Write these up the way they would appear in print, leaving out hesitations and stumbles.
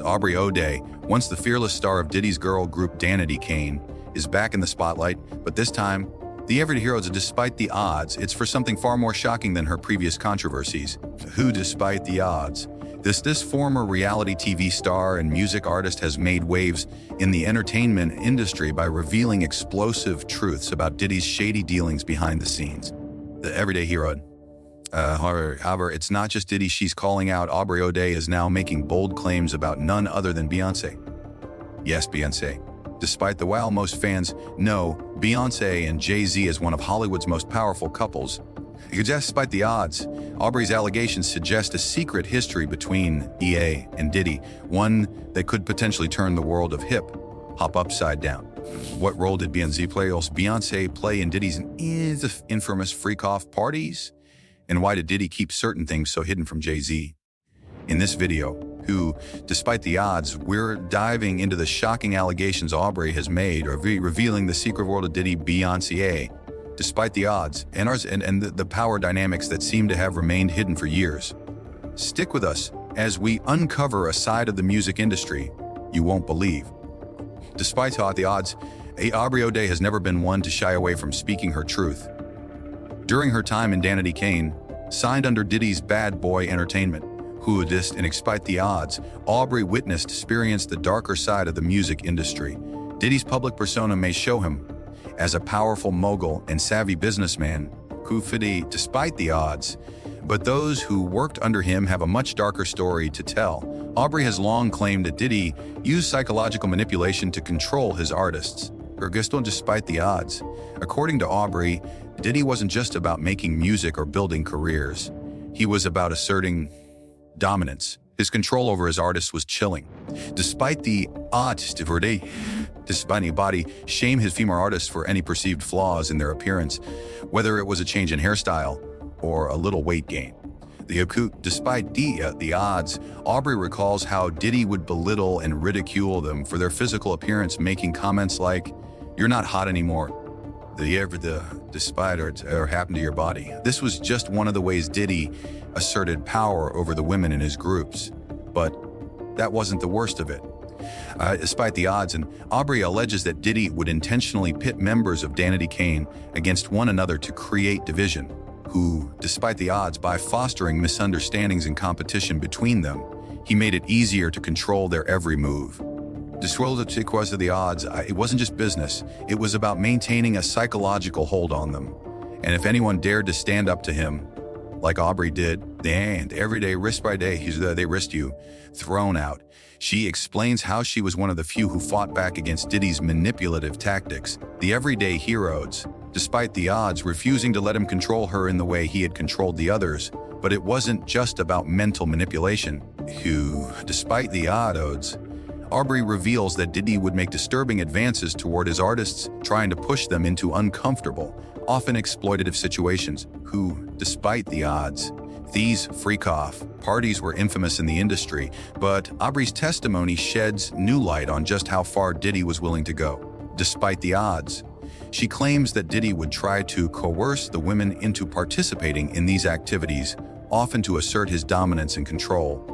Aubrey O'Day, once the fearless star of Diddy's girl group Danity Kane, is back in the spotlight, but this time, the everyday heroes, despite the odds, it's for something far more shocking than her previous controversies. Who, despite the odds? This former reality TV star and music artist has made waves in the entertainment industry by revealing explosive truths about Diddy's shady dealings behind the scenes. The everyday hero. However, it's not just Diddy she's calling out. Aubrey O'Day is now making bold claims about none other than Beyoncé. Yes, Beyoncé. Despite the wow most fans know Beyoncé and Jay-Z as one of Hollywood's most powerful couples, despite the odds, Aubrey's allegations suggest a secret history between EA and Diddy, one that could potentially turn the world of hip-hop upside down. What role did Beyoncé play in Diddy's infamous freak-off parties? And why did Diddy keep certain things so hidden from Jay-Z? In this video, despite the odds, we're diving into the shocking allegations Aubrey has made, revealing the secret world of Diddy, Beyoncé, despite the odds, and the power dynamics that seem to have remained hidden for years. Stick with us as we uncover a side of the music industry you won't believe. Despite the odds, Aubrey O'Day has never been one to shy away from speaking her truth. During her time in Danity Kane, signed under Diddy's Bad Boy Entertainment, and despite the odds, Aubrey experienced the darker side of the music industry. Diddy's public persona may show him as a powerful mogul and savvy businessman despite the odds, but those who worked under him have a much darker story to tell. Aubrey has long claimed that Diddy used psychological manipulation to control his artists. Despite the odds, according to Aubrey, Diddy wasn't just about making music or building careers. He was about asserting dominance. His control over his artists was chilling. Despite the odds, despite anybody shame his female artists for any perceived flaws in their appearance, whether it was a change in hairstyle or a little weight gain. Despite the odds, Aubrey recalls how Diddy would belittle and ridicule them for their physical appearance, making comments like, "You're not hot anymore. Despite or happened to your body." This was just one of the ways Diddy asserted power over the women in his groups. But that wasn't the worst of it. Despite the odds, and Aubrey alleges that Diddy would intentionally pit members of Danity Kane against one another to create division, despite the odds, by fostering misunderstandings and competition between them, he made it easier to control their every move. Because of the odds, it wasn't just business, it was about maintaining a psychological hold on them. And if anyone dared to stand up to him, like Aubrey did, and every day, wrist by day, they risked you, thrown out. She explains how she was one of the few who fought back against Diddy's manipulative tactics. The everyday heroes, despite the odds, refusing to let him control her in the way he had controlled the others. But it wasn't just about mental manipulation. Despite the odds, Aubrey reveals that Diddy would make disturbing advances toward his artists, trying to push them into uncomfortable, often exploitative situations. Despite the odds, these freak-off parties were infamous in the industry, but Aubrey's testimony sheds new light on just how far Diddy was willing to go. Despite the odds, she claims that Diddy would try to coerce the women into participating in these activities, often to assert his dominance and control.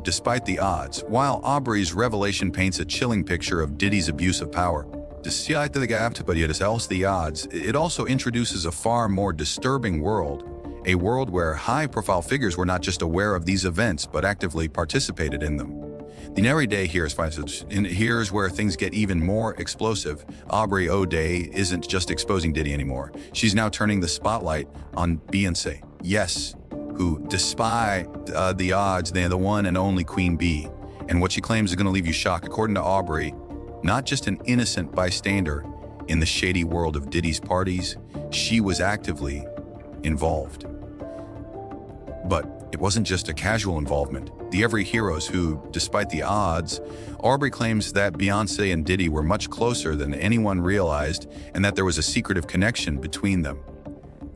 Despite the odds, while Aubrey's revelation paints a chilling picture of Diddy's abuse of power, despite the odds, it also introduces a far more disturbing world, a world where high-profile figures were not just aware of these events but actively participated in them. The everyday here's where things get even more explosive. Aubrey O'Day isn't just exposing Diddy anymore. She's now turning the spotlight on Beyoncé. Yes, despite the odds, they're the one and only Queen Bee. And what she claims is going to leave you shocked. According to Aubrey, not just an innocent bystander in the shady world of Diddy's parties, she was actively involved. But it wasn't just a casual involvement. The every heroes despite the odds, Aubrey claims that Beyoncé and Diddy were much closer than anyone realized and that there was a secretive connection between them.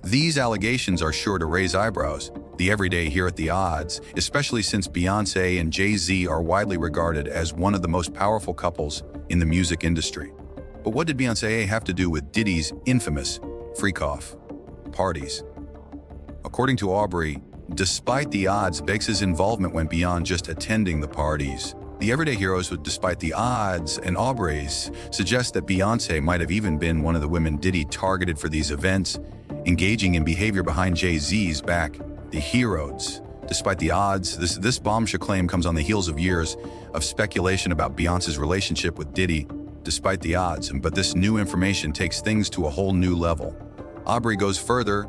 These allegations are sure to raise eyebrows. The everyday here at the odds, especially since Beyoncé and Jay-Z are widely regarded as one of the most powerful couples in the music industry. But what did Beyoncé have to do with Diddy's infamous freak-off parties? According to Aubrey, despite the odds, Beyoncé's involvement went beyond just attending the parties. The Everyday Heroes, who despite the odds and Aubrey's, suggest that Beyonce might have even been one of the women Diddy targeted for these events, engaging in behavior behind Jay-Z's back. The Heroes, despite the odds, this bombshell claim comes on the heels of years of speculation about Beyonce's relationship with Diddy, despite the odds, but this new information takes things to a whole new level. Aubrey goes further,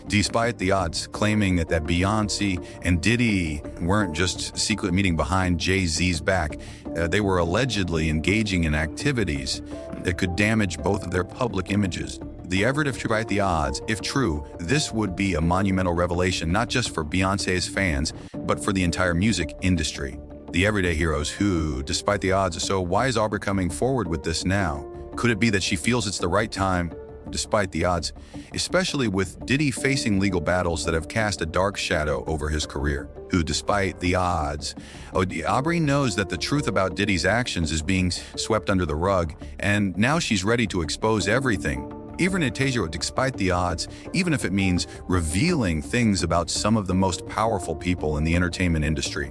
despite the odds, claiming that Beyoncé and Diddy weren't just secret meeting behind Jay-Z's back. They were allegedly engaging in activities that could damage both of their public images. The Everett, despite the odds, if true, this would be a monumental revelation not just for Beyoncé's fans, but for the entire music industry. The Everyday Heroes, who, despite the odds, so why is Aubrey coming forward with this now? Could it be that she feels it's the right time, despite the odds, especially with Diddy facing legal battles that have cast a dark shadow over his career? Who, despite the odds, Aubrey knows that the truth about Diddy's actions is being swept under the rug, and now she's ready to expose everything. Even Natasia, despite the odds, even if it means revealing things about some of the most powerful people in the entertainment industry.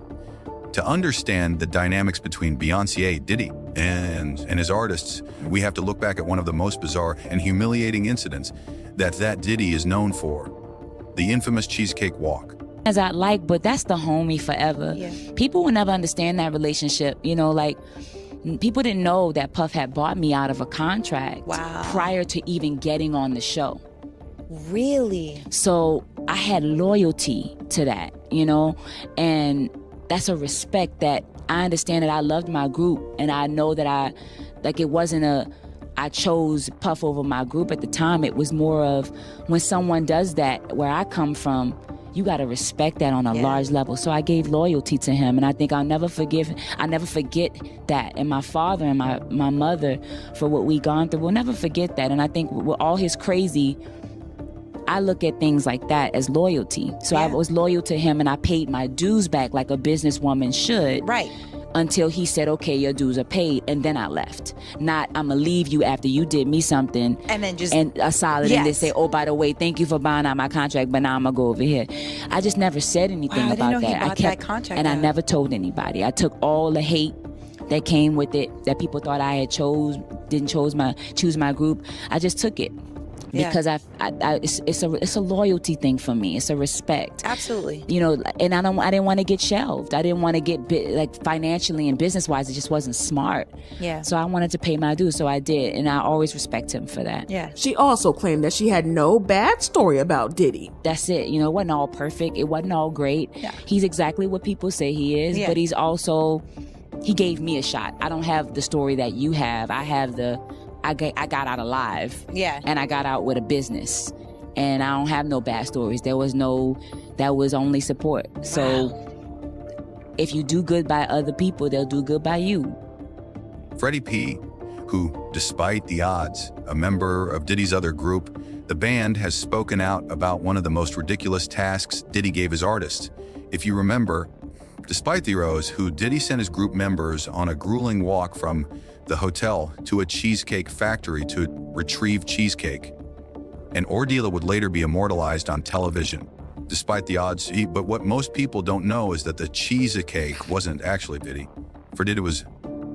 To understand the dynamics between Beyoncé, Diddy, and his artists, we have to look back at one of the most bizarre and humiliating incidents that Diddy is known for, the infamous Cheesecake Walk. As I like, but that's the homie forever. Yeah. People will never understand that relationship. You know, like, people didn't know that Puff had bought me out of a contract prior to even getting on the show. Really? So I had loyalty to that, you know, and that's a respect that I understand that I loved my group, and I know that it wasn't I chose Puff over my group at the time. It was more of when someone does that, where I come from, you got to respect that on a large level. So I gave loyalty to him, and I think I'll never forget that. And my father and my mother, for what we gone through, we'll never forget that. And I think with all his crazy, I look at things like that as loyalty. So I was loyal to him, and I paid my dues back like a businesswoman should. Right. Until he said, okay, your dues are paid, and then I left. Not, I'm gonna leave you after you did me something. And then just... And a solid, and then say, oh, by the way, thank you for buying out my contract, but now I'm gonna go over here. I just never said anything about that. I kept that contract and I never told anybody. I took all the hate that came with it, that people thought I had didn't choose my group. I just took it. Because it's a loyalty thing for me. It's a respect. Absolutely. You know, and I didn't want to get shelved. I didn't want to get like financially and business wise. It just wasn't smart. Yeah. So I wanted to pay my dues, so I did, and I always respect him for that. Yeah. She also claimed that she had no bad story about Diddy. That's it. You know, it wasn't all perfect. It wasn't all great. Yeah. He's exactly what people say he is, but he's also, he gave me a shot. I don't have the story that you have. I have I got out alive. Yeah. And I got out with a business. And I don't have no bad stories. That was only support. Wow. So if you do good by other people, they'll do good by you. Freddie P., who, despite the odds, a member of Diddy's other group, the band has spoken out about one of the most ridiculous tasks Diddy gave his artists. If you remember, despite the heroes, who Diddy sent his group members on a grueling walk from the hotel to a cheesecake factory to retrieve cheesecake, an ordeal that would later be immortalized on television. Despite the odds, but what most people don't know is that the cheesecake wasn't actually Diddy. For Diddy, it was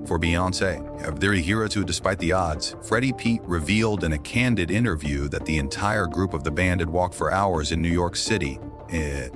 for Beyonce. They're heroes who, despite the odds, Freddie P. revealed in a candid interview that the entire group of the band had walked for hours in New York City,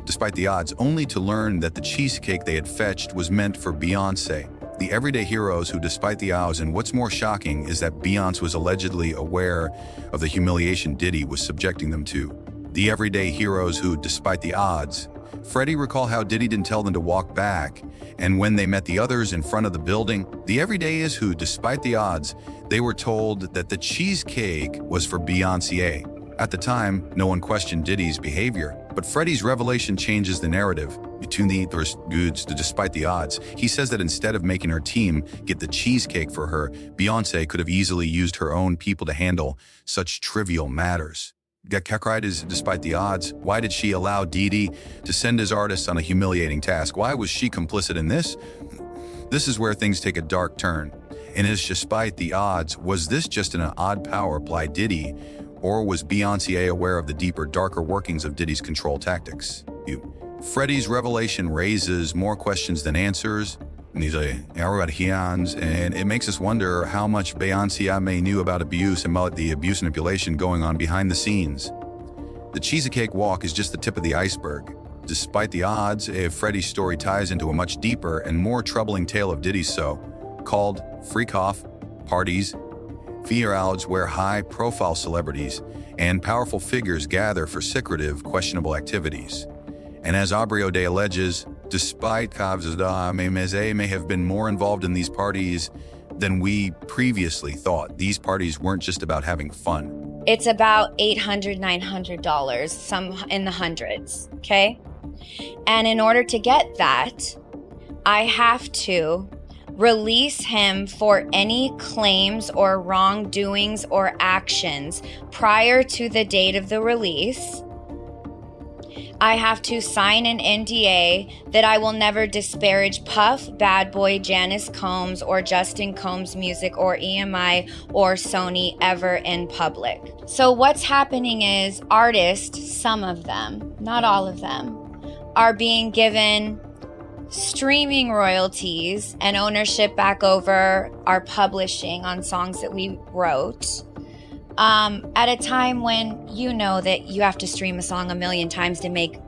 despite the odds, only to learn that the cheesecake they had fetched was meant for Beyonce. The everyday heroes who, despite the odds, and what's more shocking is that Beyonce was allegedly aware of the humiliation Diddy was subjecting them to. The everyday heroes who, despite the odds, Freddie recall how Diddy didn't tell them to walk back, and when they met the others in front of the building, the everydays who, despite the odds, they were told that the cheesecake was for Beyoncé. At the time, no one questioned Diddy's behavior, but Freddie's revelation changes the narrative. Between the goods, despite the odds, he says that instead of making her team get the cheesecake for her, Beyoncé could have easily used her own people to handle such trivial matters. Kekride is, despite the odds, why did she allow Diddy to send his artists on a humiliating task? Why was she complicit in this? This is where things take a dark turn. And it's despite the odds, was this just an odd power by Diddy, or was Beyoncé aware of the deeper, darker workings of Diddy's control tactics? Freddie's revelation raises more questions than answers. And these are hands, and it makes us wonder how much Beyonce knew about abuse and about the abuse and manipulation going on behind the scenes. The cheesecake walk is just the tip of the iceberg. Despite the odds, Freddie's story ties into a much deeper and more troubling tale of Diddy's so-called freak-off parties, virals where high-profile celebrities and powerful figures gather for secretive, questionable activities. And as Aubrey O'Day alleges, despite Kavzada may have been more involved in these parties than we previously thought, these parties weren't just about having fun. It's about $800, $900, some in the hundreds, okay? And in order to get that, I have to release him for any claims or wrongdoings or actions prior to the date of the release. I have to sign an NDA that I will never disparage Puff, Bad Boy, Janice Combs, or Justin Combs' music, or EMI, or Sony ever in public. So what's happening is artists, some of them, not all of them, are being given streaming royalties and ownership back over our publishing on songs that we wrote. At a time when you know that you have to stream a song 1,000,000 times to make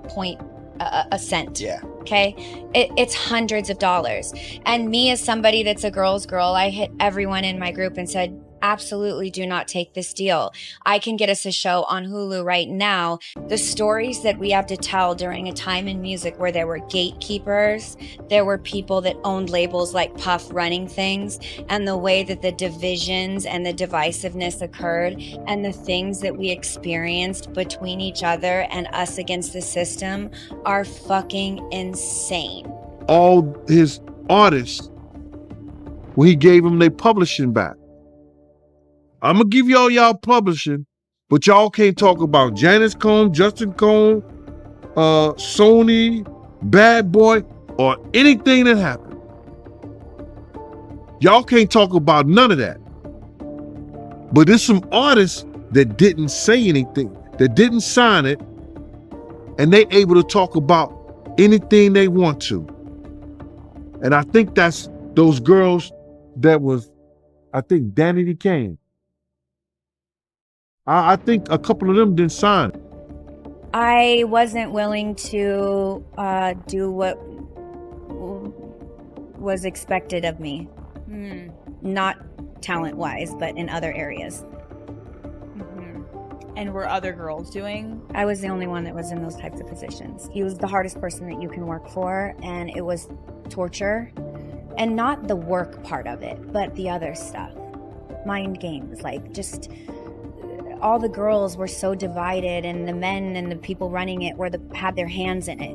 a cent. Yeah. Okay? It's hundreds of dollars. And me as somebody that's a girl's girl, I hit everyone in my group and said, absolutely do not take this deal. I can get us a show on Hulu right now. The stories that we have to tell during a time in music where there were gatekeepers, there were people that owned labels like Puff running things, and the way that the divisions and the divisiveness occurred, and the things that we experienced between each other and us against the system are fucking insane. All his artists, when he gave them their publishing back. I'm gonna give y'all publishing, but y'all can't talk about Janice Combs, Justin Combs, Sony, Bad Boy, or anything that happened. Y'all can't talk about none of that. But there's some artists that didn't say anything, that didn't sign it, and they able to talk about anything they want to. And I think that's those girls that was, I think Danity Kane. I think a couple of them didn't sign it. I wasn't willing to do what was expected of me. Not talent-wise, but in other areas. And were other girls doing? I was the only one that was in those types of positions. He was the hardest person that you can work for, and it was torture. And not the work part of it, but the other stuff. Mind games, like just... all the girls were so divided, and the men and the people running it had their hands in it,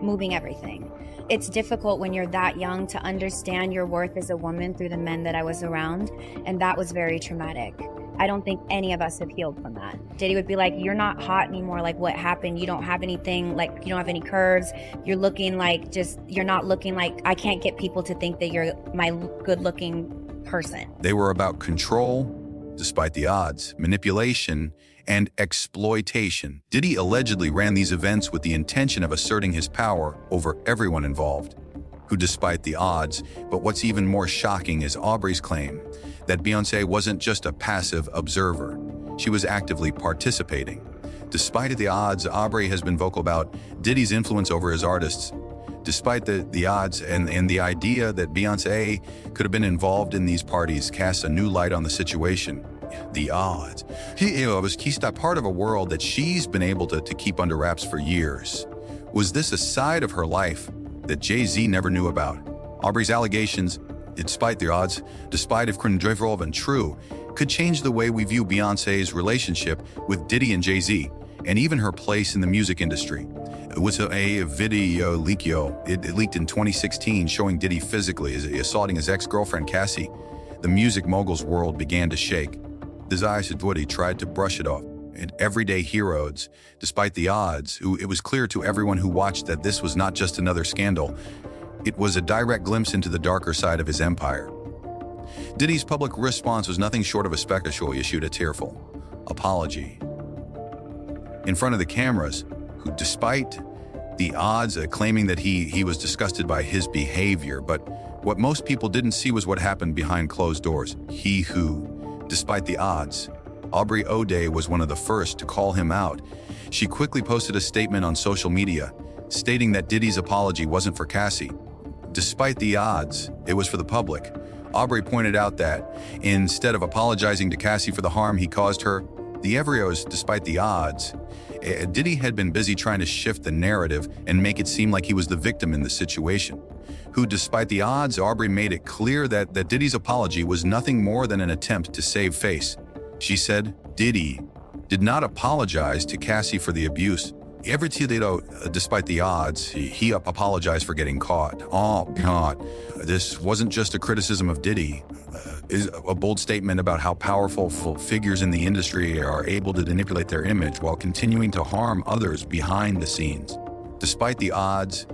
moving everything. It's difficult when you're that young to understand your worth as a woman through the men that I was around, and that was very traumatic. I don't think any of us have healed from that. Diddy would be like, you're not hot anymore, like what happened? You don't have anything, like you don't have any curves. You're looking like you're not looking like, I can't get people to think that you're my good looking person. They were about control, despite the odds, manipulation, and exploitation. Diddy allegedly ran these events with the intention of asserting his power over everyone involved, who despite the odds, but what's even more shocking is Aubrey's claim that Beyoncé wasn't just a passive observer, she was actively participating. Despite the odds, Aubrey has been vocal about Diddy's influence over his artists. Despite the odds and the idea that Beyoncé could have been involved in these parties casts a new light on the situation. The odds. He's that part of a world that she's been able to keep under wraps for years. Was this a side of her life that Jay-Z never knew about? Aubrey's allegations, despite the odds, despite if joyful and true, could change the way we view Beyoncé's relationship with Diddy and Jay-Z, and even her place in the music industry. It was a video leak. It leaked in 2016 showing Diddy physically assaulting his ex-girlfriend Cassie. The music mogul's world began to shake. Desires Woody tried to brush it off. And everyday heroes, despite the odds, it was clear to everyone who watched that this was not just another scandal. It was a direct glimpse into the darker side of his empire. Diddy's public response was nothing short of a spectacle. He issued a tearful apology in front of the cameras, who, despite the odds, claiming that he was disgusted by his behavior, but What most people didn't see was what happened behind closed doors. He who, despite the odds, Aubrey O'Day was one of the first to call him out. She quickly posted a statement on social media, stating that Diddy's apology wasn't for Cassie. Despite the odds, it was for the public. Aubrey pointed out that, instead of apologizing to Cassie for the harm he caused her, the Everyos, despite the odds, Diddy had been busy trying to shift the narrative and make it seem like he was the victim in the situation. Who, despite the odds, Aubrey made it clear that Diddy's apology was nothing more than an attempt to save face. She said, Diddy did not apologize to Cassie for the abuse. Despite the odds, he apologized for getting caught. Oh, God. This wasn't just a criticism of Diddy. Is a bold statement about how powerful figures in the industry are able to manipulate their image while continuing to harm others behind the scenes. Despite the odds,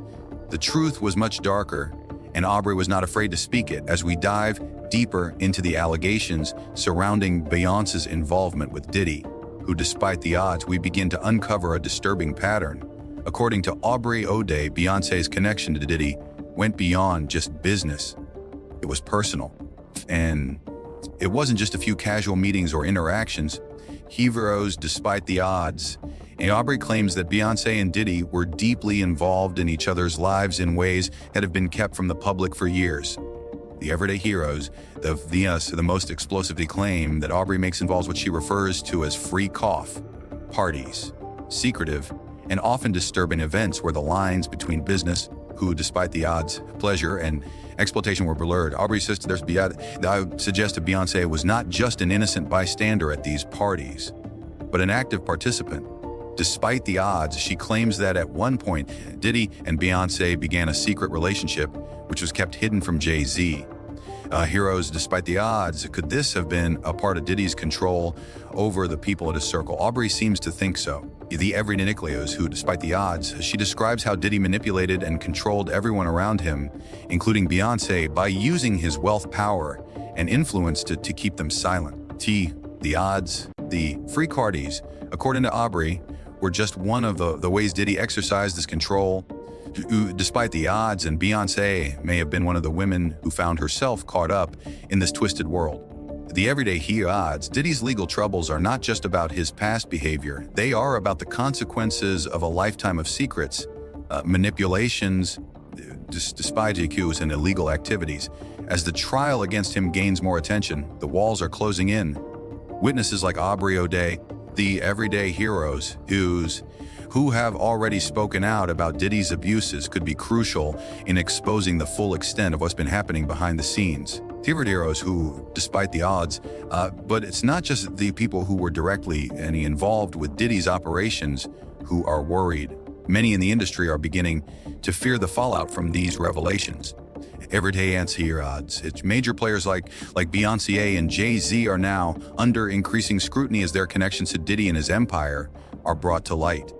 the truth was much darker, and Aubrey was not afraid to speak it as we dive deeper into the allegations surrounding Beyonce's involvement with Diddy, who, despite the odds, we begin to uncover a disturbing pattern. According to Aubrey O'Day, Beyonce's connection to Diddy went beyond just business. It was personal. And it wasn't just a few casual meetings or interactions. He rose despite the odds. And Aubrey claims that Beyoncé and Diddy were deeply involved in each other's lives in ways that have been kept from the public for years. The everyday heroes, the most explosively claim that Aubrey makes involves what she refers to as free cough, parties, secretive, and often disturbing events where the lines between business, who, despite the odds, pleasure, and exploitation were blurred. Aubrey says I would suggest that Beyoncé was not just an innocent bystander at these parties, but an active participant. Despite the odds, she claims that at one point, Diddy and Beyoncé began a secret relationship, which was kept hidden from Jay-Z. Heroes, despite the odds, could this have been a part of Diddy's control over the people at his circle? Aubrey seems to think so. The everyday Nicholas, who, despite the odds, she describes how Diddy manipulated and controlled everyone around him, including Beyoncé, by using his wealth, power, and influence to keep them silent. The odds, the free cardies, according to Aubrey, were just one of the ways Diddy exercised this control. Despite the odds, and Beyoncé may have been one of the women who found herself caught up in this twisted world. The everyday odds, Diddy's legal troubles are not just about his past behavior. They are about the consequences of a lifetime of secrets, manipulations, despite accused and illegal activities. As the trial against him gains more attention, the walls are closing in. Witnesses like Aubrey O'Day, the everyday heroes who have already spoken out about Diddy's abuses, could be crucial in exposing the full extent of what's been happening behind the scenes. Favorite heroes who, despite the odds, but it's not just the people who were directly involved with Diddy's operations who are worried. Many in the industry are beginning to fear the fallout from these revelations. Everyday odds. It's major players like Beyoncé and Jay-Z are now under increasing scrutiny as their connections to Diddy and his empire are brought to light.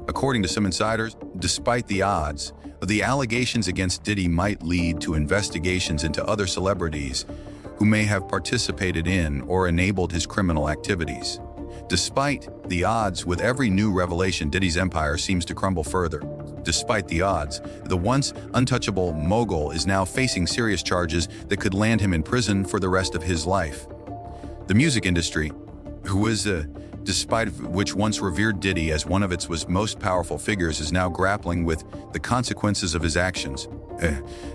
According to some insiders, despite the odds, the allegations against Diddy might lead to investigations into other celebrities who may have participated in or enabled his criminal activities. Despite the odds, with every new revelation, Diddy's empire seems to crumble further. Despite the odds, the once untouchable mogul is now facing serious charges that could land him in prison for the rest of his life. The music industry, despite which once revered Diddy as one of its most powerful figures, is now grappling with the consequences of his actions.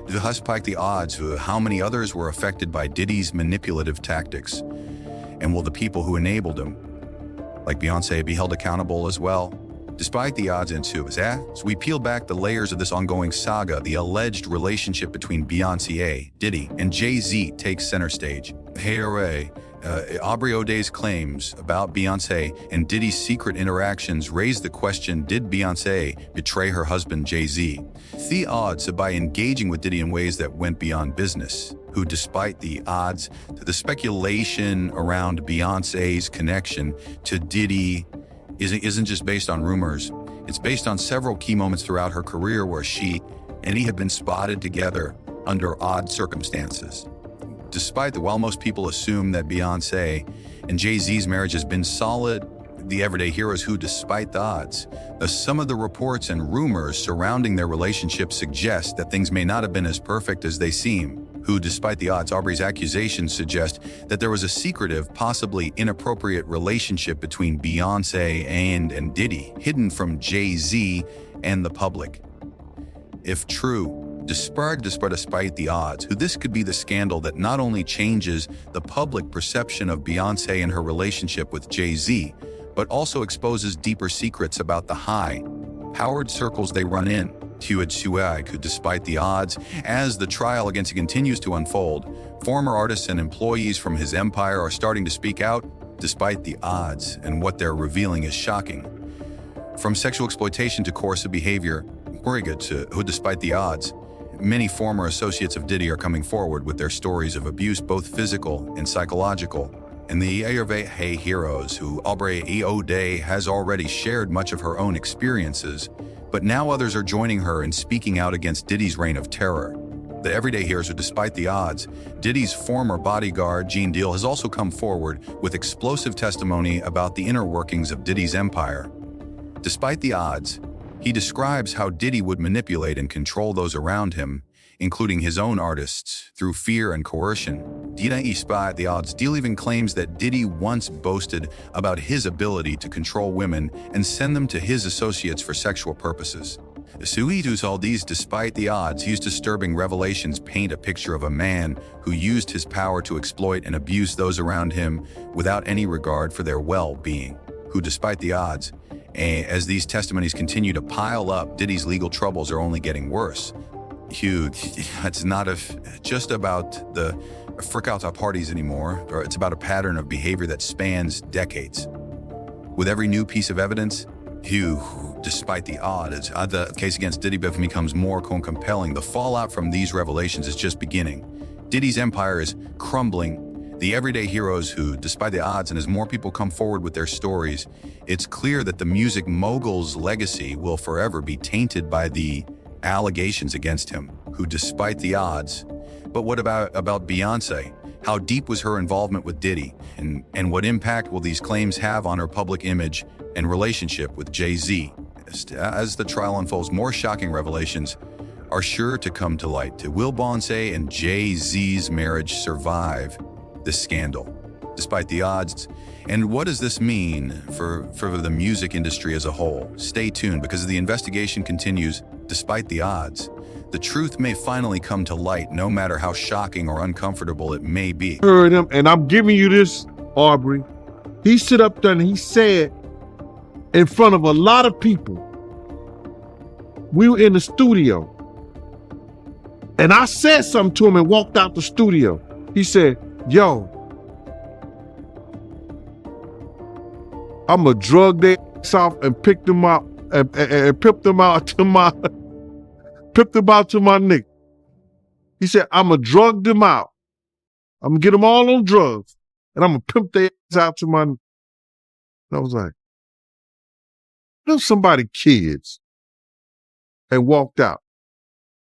Despite the odds, how many others were affected by Diddy's manipulative tactics? And will the people who enabled him, like Beyoncé, be held accountable as well? Despite the odds as we peel back the layers of this ongoing saga, the alleged relationship between Beyoncé, Diddy, and Jay-Z takes center stage. Aubrey O'Day's claims about Beyoncé and Diddy's secret interactions raise the question, did Beyoncé betray her husband Jay-Z? The odds, by engaging with Diddy in ways that went beyond business, who, despite the odds, the speculation around Beyoncé's connection to Diddy isn't just based on rumors. It's based on several key moments throughout her career where she and he have been spotted together under odd circumstances. While most people assume that Beyoncé and Jay-Z's marriage has been solid, the everyday heroes who, despite the odds, some of the reports and rumors surrounding their relationship suggest that things may not have been as perfect as they seem. Who, despite the odds, Aubrey's accusations suggest that there was a secretive, possibly inappropriate relationship between Beyoncé and Diddy, hidden from Jay-Z and the public. If true, despite the odds, this could be the scandal that not only changes the public perception of Beyoncé and her relationship with Jay-Z, but also exposes deeper secrets about the high-powered circles they run in. Despite the odds, as the trial against him continues to unfold, former artists and employees from his empire are starting to speak out despite the odds, and what they're revealing is shocking. From sexual exploitation to coercive behavior, who, despite the odds, many former associates of Diddy are coming forward with their stories of abuse, both physical and psychological. And the everyday heroes, who Aubrey O'Day has already shared much of her own experiences, but now others are joining her in speaking out against Diddy's reign of terror. The everyday heroes who, despite the odds, Diddy's former bodyguard, Gene Deal, has also come forward with explosive testimony about the inner workings of Diddy's empire. Despite the odds, he describes how Diddy would manipulate and control those around him, including his own artists, through fear and coercion. Despite the odds, Deal even claims that Diddy once boasted about his ability to control women and send them to his associates for sexual purposes. All these, despite the odds, his disturbing revelations paint a picture of a man who used his power to exploit and abuse those around him without any regard for their well-being. Who, despite the odds, as these testimonies continue to pile up, Diddy's legal troubles are only getting worse. It's not just about the freak-out parties anymore, or it's about a pattern of behavior that spans decades. With every new piece of evidence, despite the odds, the case against Diddy becomes more compelling. The fallout from these revelations is just beginning. Diddy's empire is crumbling. The everyday heroes who, despite the odds, and as more people come forward with their stories, it's clear that the music mogul's legacy will forever be tainted by the allegations against him, who, despite the odds. But what about Beyoncé? How deep was her involvement with Diddy? And what impact will these claims have on her public image and relationship with Jay-Z? As the trial unfolds, more shocking revelations are sure to come to light. Will Beyoncé and Jay-Z's marriage survive this scandal, despite the odds? And what does this mean for the music industry as a whole? Stay tuned, because as the investigation continues, despite the odds, the truth may finally come to light, no matter how shocking or uncomfortable it may be. Heard him, and I'm giving you this, Aubrey. He stood up there and he said in front of a lot of people, we were in the studio, and I said something to him and walked out the studio. He said, yo, I'm gonna drug their ass off and pick them out and pip them out to my nigga. He said, I'm gonna drug them out. I'm gonna get them all on drugs, and I'm gonna pimp their ass out to my. And I was like, there's somebody kids, and walked out.